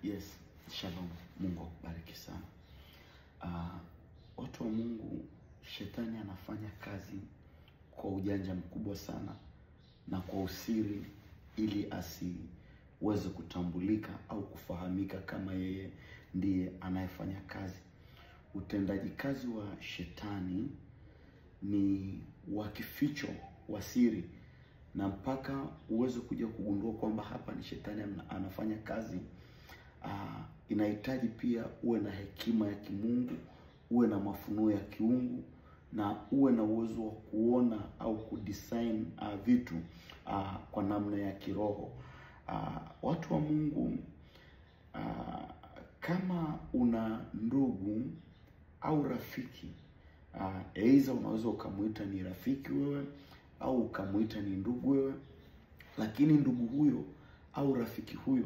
Yes, shalom. Mungu akubariki sana. Watu wa Mungu, shetani anafanya kazi kwa ujanja mkubwa sana na kwa usiri ili asiweze kutambulika au kufahamika kama yeye ndiye anayefanya kazi. Utendaji kazi wa shetani ni wa kificho, wa siri, na mpaka uweze kuja kugundua kwamba hapa ni shetani anafanya kazi. Inahitaji pia uwe na hekima ya kimungu, uwe na mafunuo ya kiungu, na uwe na uwezo wa kuona au kudesign vitu kwa namna ya kiroho. Watu wa Mungu, kama una ndugu au rafiki, aidha unaweza ukamuita ni rafiki wewe au ukamuita ni ndugu wewe, lakini ndugu huyo au rafiki huyo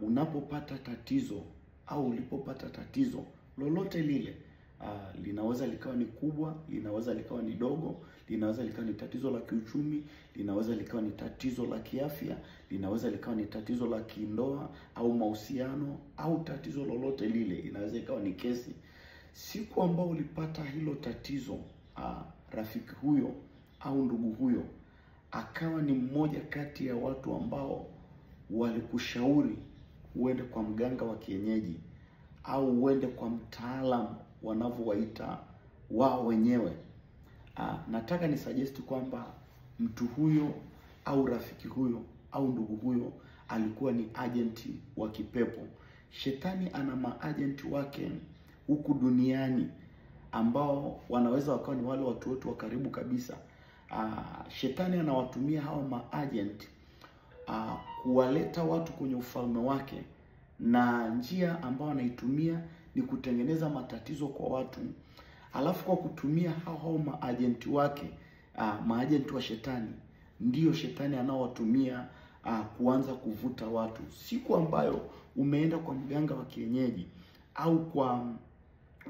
unapopata tatizo au ulipopata tatizo lolote lile, linaweza likawa ni kubwa, linaweza likawa ni dogo, linaweza likawa ni tatizo la kiuchumi, linaweza likawa ni tatizo la kiafya, linaweza likawa ni tatizo la kindoa au mahusiano, au tatizo lolote lile, inaweza ikawa ni kesi. Siku ambao ulipata hilo tatizo, rafiki huyo au ndugu huyo akawa ni mmoja kati ya watu ambao walikushauri uende kwa mganga wa kienyeji au uende kwa mtaalamu wanavyowaita wao wenyewe, nataka ni suggest kwamba mtu huyo au rafiki huyo au ndugu huyo alikuwa ni agenti wa kipepo. Shetani ana maagenti wake huku duniani ambao wanaweza wakawa ni wale watu wetu wa karibu kabisa. Shetani anawatumia hawa maagent kuwaleta watu kwenye ufalme wake, na njia ambayo anaitumia ni kutengeneza matatizo kwa watu. Alafu kwa kutumia hao maagenti wake, maagenti wa shetani, ndio shetani anaowatumia kuanza kuvuta watu. Siku ambayo umeenda kwa mganga wa kienyeji au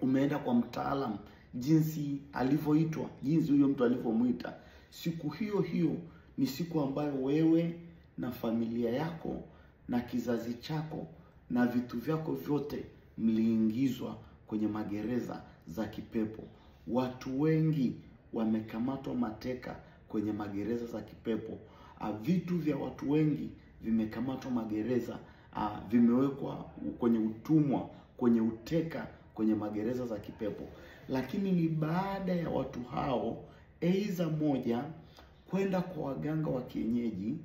umeenda kwa mtaalamu jinsi alivyoitwa, jinsi huyo mtu alivyomuita, siku hiyo hiyo ni siku ambayo wewe na familia yako na kizazi chako na vitu vyako vyote mliingizwa kwenye magereza za kipepo. Watu wengi wamekamatwa mateka kwenye magereza za kipepo. Vitu vya watu wengi vimekamatwa magereza, vimewekwa kwenye utumwa, kwenye uteka, kwenye magereza za kipepo. Lakini ni baada ya watu hao aidha moja kwenda kwa waganga wa kienyeji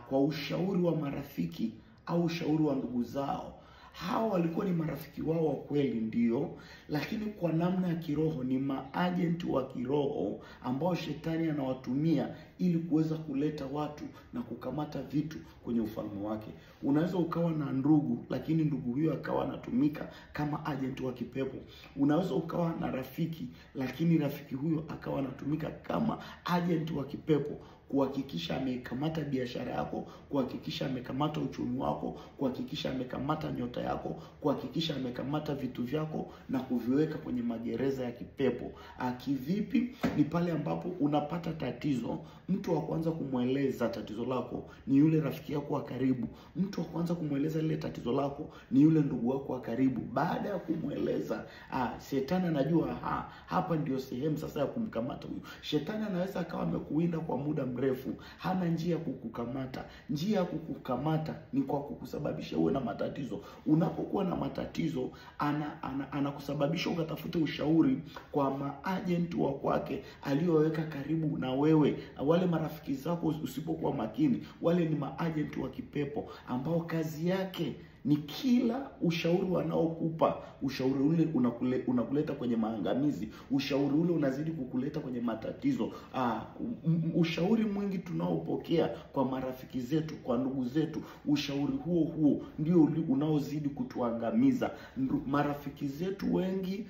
kwa ushauri wa marafiki au ushauri wa ndugu zao. Hao walikuwa ni marafiki wao wa kweli ndio, lakini kwa namna ya kiroho ni maagenti wa kiroho ambao shetani anawatumia ili kuweza kuleta watu na kukamata vitu kwenye ufalme wake. Unaweza ukawa na ndugu, lakini ndugu huyo akawa anatumika kama agent wa kipepo. Unaweza ukawa na rafiki, lakini rafiki huyo akawa anatumika kama agent wa kipepo, kuhakikisha amekamata biashara yako, kuhakikisha amekamata uchumi wako, kuhakikisha amekamata nyota yako, kuhakikisha amekamata vitu vyako na kuviweka kwenye magereza ya kipepo. Kivipi? Ni pale ambapo unapata tatizo, mtu wa kwanza kumweleza tatizo lako ni yule rafiki yako wa karibu. Mtu wa kwanza kumweleza lile tatizo lako ni yule ndugu wako wa karibu. Baada ya kumweleza, shetani anajua hapa ndio sehemu sasa ya kumkamata huyu. Shetani anaweza akawa amekuwinda kwa muda mrefu, hana njia ya kukukamata. Njia ya kukukamata ni kwa kukusababisha uwe na matatizo. Unapokuwa na matatizo, anakusababisha ukatafute ushauri kwa maagent wa kwake aliyoweka karibu na wewe. Wale marafiki zako usipokuwa makini, wale ni maagent wa kipepo ambao kazi yake ni kila ushauri wanaokupa, ushauri ule unakuleta kwenye maangamizi. Ushauri ule unazidi kukuleta kwenye matatizo. Ushauri mwingi tunaopokea kwa marafiki zetu, kwa ndugu zetu, ushauri huo ndio unaozidi kutuangamiza. Marafiki zetu wengi,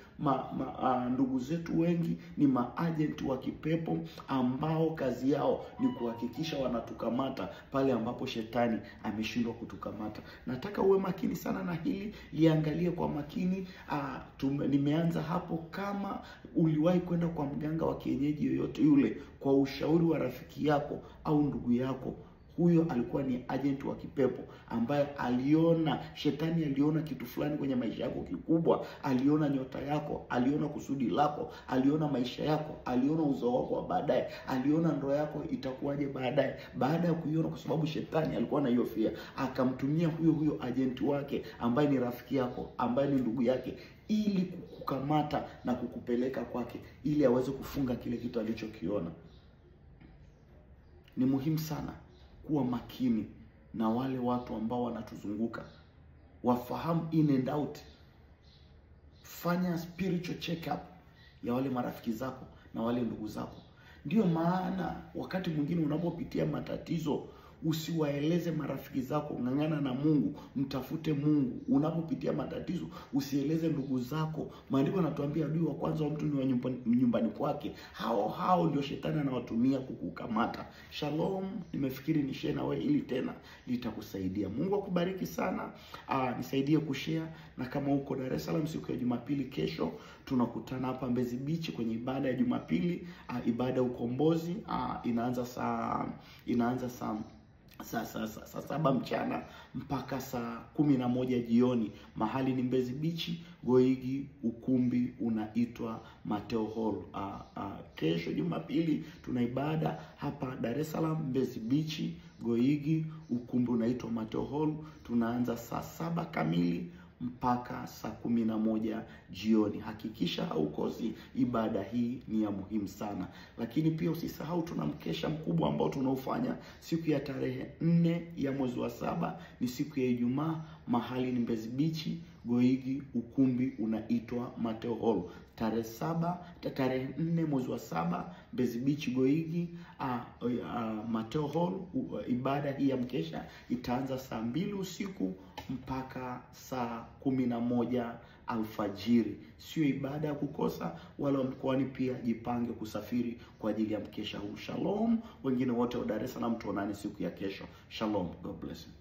ndugu zetu wengi ni maagent wa kipepo ambao kazi yao ni kuhakikisha wanatukamata pale ambapo shetani ameshindwa kutukamata. Nataka uwe makini sana na hili, liangalie kwa makini. Nimeanza hapo. Kama uliwahi kwenda kwa mganga wa kienyeji yoyote yule kwa ushauri wa rafiki yako au ndugu yako, Huyo alikuwa ni agent wa kipepo ambaye shetani aliona kitu fulani kwenye maisha yako kikubwa, aliona nyota yako, aliona kusudi lako, aliona maisha yako, aliona uzao wako wa baadaye, aliona ndoa yako itakuwaje baadaye. Baada ya kuiona, kwa sababu shetani alikuwa na hiyo fear, akamtumia huyo agent wake ambaye ni rafiki yako, ambaye ni ndugu yake, ili kukukamata na kukupeleka kwake, ili aweze kufunga kile kitu alichokiona. Ni muhimu sana kuwa makini na wale watu ambao wanatuzunguka. Wafahamu in and out. Fanya spiritual check up ya wale marafiki zako na wale ndugu zako. Ndio maana wakati mwingine unapopitia matatizo, usiwaeleze marafiki zako, ng'ang'ana na Mungu, mtafute Mungu. Unapopitia matatizo, usieleze ndugu zako. Maandiko yanatuambia adui wa kwanza wa mtu ni wa nyumbani kwake. Hao ndio shetani anawatumia kukukamata. Shalom, nimefikiri ni share na wewe ili tena litakusaidia. Mungu akubariki sana. Nisaidie kushare, na kama uko Dar es Salaam siku ya Jumapili kesho, tunakutana hapa Mbezi Beach kwenye ibada ya Jumapili, ibada ya ukombozi. Inaanza saa 7 mchana mpaka saa 11 jioni. Mahali ni Mbezi Beach, Goigi, ukumbi unaitwa Mateo Hall. Kesho Jumapili tuna ibada hapa Dar es Salaam, Mbezi Beach, Goigi, ukumbi unaitwa Mateo Hall. Tunaanza saa 7 kamili mpaka saa 11 jioni. Hakikisha haukosi ibada hii, ni ya muhimu sana. Lakini pia usisahau tuna mkesha mkubwa ambao tunaufanya siku ya tarehe 4 ya mwezi wa 7, ni siku ya Ijumaa. Mahali ni Mbezi Beach, Goigi, ukumbi unaitwa Mateo Hall. Tarehe 4 mwezi wa 7, Mbezi Beach, Goigi, Mateo Hall. Ibada hii ya mkesha itaanza saa 2 usiku mpaka saa 11 alfajiri. Sio ibada ya kukosa, wala mkoani pia jipange kusafiri kwa ajili ya mkesha huu. Shalom. Wengine wote wa Dar es Salaam tuonane siku ya kesho. Shalom. God bless you.